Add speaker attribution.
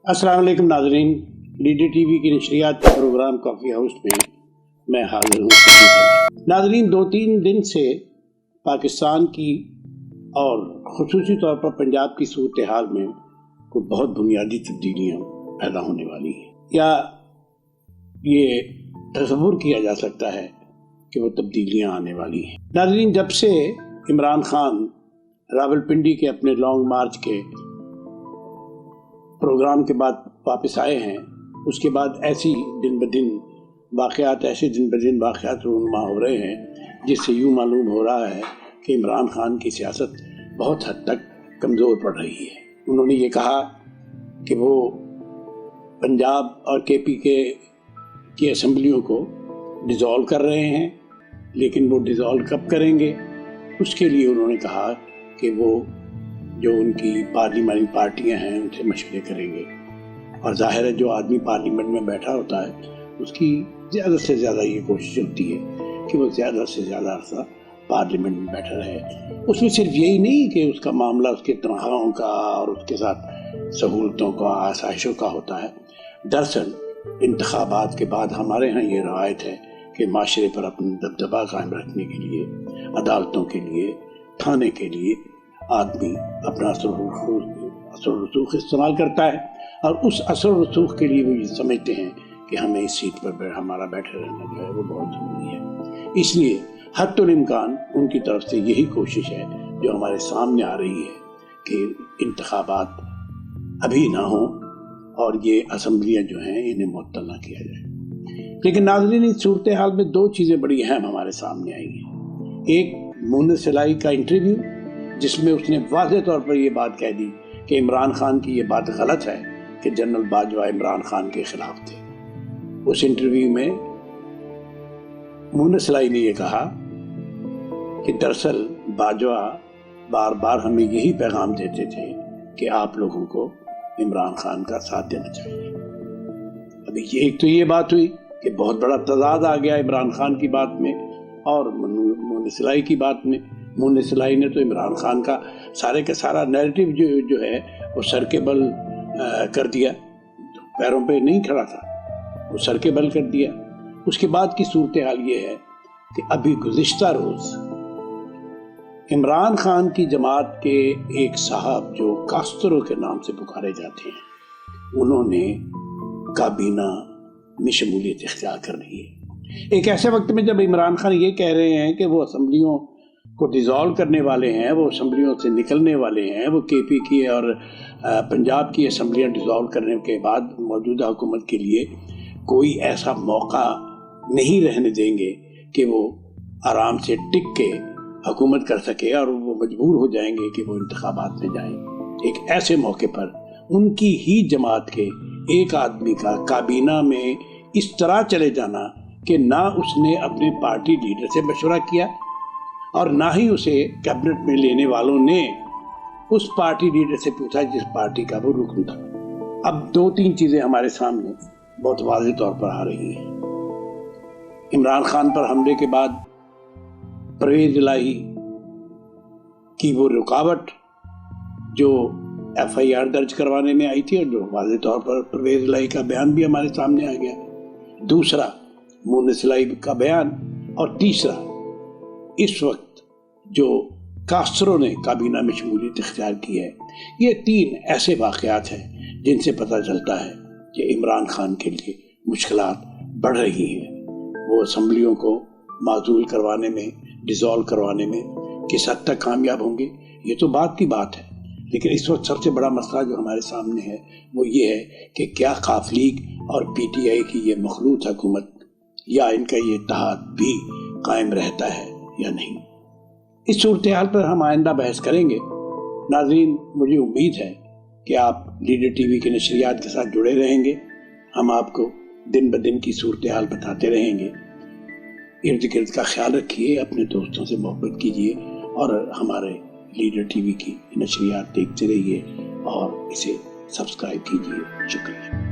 Speaker 1: अस्सलाम वालेकुम नाज़रीन, लीडर टीवी की नशरियात के प्रोग्राम कॉफ़ी हाउस में मैं हाजिर हूँ। नाज़रीन, 2-3 दिन से पाकिस्तान की और ख़ुसूसी तौर पर पंजाब की सूरत हाल में कुछ बहुत बुनियादी तब्दीलियाँ पैदा होने वाली हैं, या ये तसव्वुर किया जा सकता है कि वो तब्दीलियाँ आने वाली हैं। नाज़रीन, जब से इमरान खान रावलपिंडी के अपने लॉन्ग मार्च के प्रोग्राम के बाद वापस आए हैं, उसके बाद ऐसे दिन ब दिन वाक़यात रूनुमा हो रहे हैं, जिससे यूँ मालूम हो रहा है कि इमरान खान की सियासत बहुत हद तक कमज़ोर पड़ रही है। उन्होंने ये कहा कि वो पंजाब और KP की असम्बलियों को डिज़ोल्व कर रहे हैं, लेकिन वो डिज़ोल्व कब करेंगे, उसके लिए उन्होंने कहा कि वो जो उनकी पार्लियामेंट्री पार्टियां हैं उनसे मशवरे करेंगे। और जाहिर है, जो आदमी पार्लियामेंट में बैठा होता है उसकी ज़्यादा से ज़्यादा ये कोशिश होती है कि वो ज़्यादा से ज़्यादा अर्सा पार्लियामेंट में बैठा रहे। उसमें सिर्फ यही नहीं कि उसका मामला उसके तनख्वाहों का और उसके साथ सहूलतों का, आसाइशों का होता है। दरअसल इंतखाबात के बाद हमारे यहाँ ये रवायत है कि माशरे पर अपना दबदबा कायम रखने के लिए, अदालतों के लिए, थाने के लिए आदमी अपना असर रसूख इस्तेमाल करता है, और उस असर रसूख के लिए वो ये समझते हैं कि हमें इस सीट पर हमारा बैठे रहना जो है वो बहुत ज़रूरी है। इसलिए हत्तुल इम्कान उनकी तरफ से यही कोशिश है जो हमारे सामने आ रही है कि इंतखाबात अभी ना हो और ये असम्बलियाँ जो हैं इन्हें मुअत्तल ना किया जाए। लेकिन नाज़रीन, इस सूरत हाल में 2 चीज़ें बड़ी अहम हमारे सामने आई हैं। एक, मुन्नस इलाही का इंटरव्यू, जिसमें उसने वाज़ेह तौर पर यह बात कह दी कि इमरान खान की ये बात गलत है कि जनरल बाजवा इमरान खान के खिलाफ थे। उस इंटरव्यू में मुन्नस इलाही ने यह कहा कि दरअसल बाजवा बार बार हमें यही पैगाम देते थे कि आप लोगों को इमरान खान का साथ देना चाहिए। अभी ये बात हुई कि बहुत बड़ा तज़ाद आ गया इमरान खान की बात में और मुन्नस इलाही की बात में। मुन्नस इलाही ने तो इमरान खान का सारे का सारा नैरेटिव जो है वो सर के बल कर दिया, पैरों पे नहीं खड़ा था, वो सर के बल कर दिया। उसके बाद की सूरत हाल ये है कि अभी गुज़िश्ता रोज़ इमरान खान की जमात के एक साहब जो कास्त्रो के नाम से पुकारे जाते हैं, उन्होंने काबीना में शमूलियत इख्तियार कर रही है। एक ऐसे वक्त में जब इमरान खान ये कह रहे हैं कि वो असम्बलियों को डिज़ोल्व करने वाले हैं, वो असम्बलियों से निकलने वाले हैं, वो KP की और पंजाब की असम्बलियाँ डिज़ोल्व करने के बाद मौजूदा हुकूमत के लिए कोई ऐसा मौका नहीं रहने देंगे कि वो आराम से टिक के हुकूमत कर सके, और वो मजबूर हो जाएंगे कि वो इंतखाबात में जाएं। एक ऐसे मौके पर उनकी ही जमात के एक आदमी का काबीना में इस तरह चले जाना कि ना उसने अपने पार्टी लीडर से मशवरा किया और ना ही उसे कैबिनेट में लेने वालों ने उस पार्टी लीडर से पूछा जिस पार्टी का वो रुकन था। अब 2-3 चीज़ें हमारे सामने बहुत वाज़ेह तौर पर आ रही हैं। इमरान खान पर हमले के बाद परवेज़ इलाही की वो रुकावट जो FIR दर्ज करवाने में आई थी, और जो वाज़ेह तौर पर परवेज़ इलाही का बयान भी हमारे सामने आ गया। दूसरा, मुन्नस इलाही का बयान, और तीसरा, इस वक्त जो कास्त्रो ने काबीना में शमूलियत इख्तियार की है। ये 3 ऐसे वाक़यात हैं जिनसे पता चलता है कि इमरान खान के लिए मुश्किलात बढ़ रही हैं। वो असम्बलियों को माज़ूल करवाने में, डिज़ोल्व करवाने में किस हद तक कामयाब होंगे, ये तो बात की बात है। लेकिन इस वक्त सबसे बड़ा मसला जो हमारे सामने है वो ये है कि क्या काफ लीग और PTI की ये मखलूत हुकूमत या इनका ये इत्तेहाद भी कायम रहता है या नहीं। इस सूरत हाल पर हम आइंदा बहस करेंगे। नाज़रीन, मुझे उम्मीद है कि आप लीडर टीवी के नशरियात के साथ जुड़े रहेंगे। हम आपको दिन ब दिन की सूरत हाल बताते रहेंगे। इर्द गिर्द का ख्याल रखिए, अपने दोस्तों से मोहब्बत कीजिए और हमारे लीडर टीवी की नशरियात देखते रहिए और इसे सब्सक्राइब कीजिए। शुक्रिया।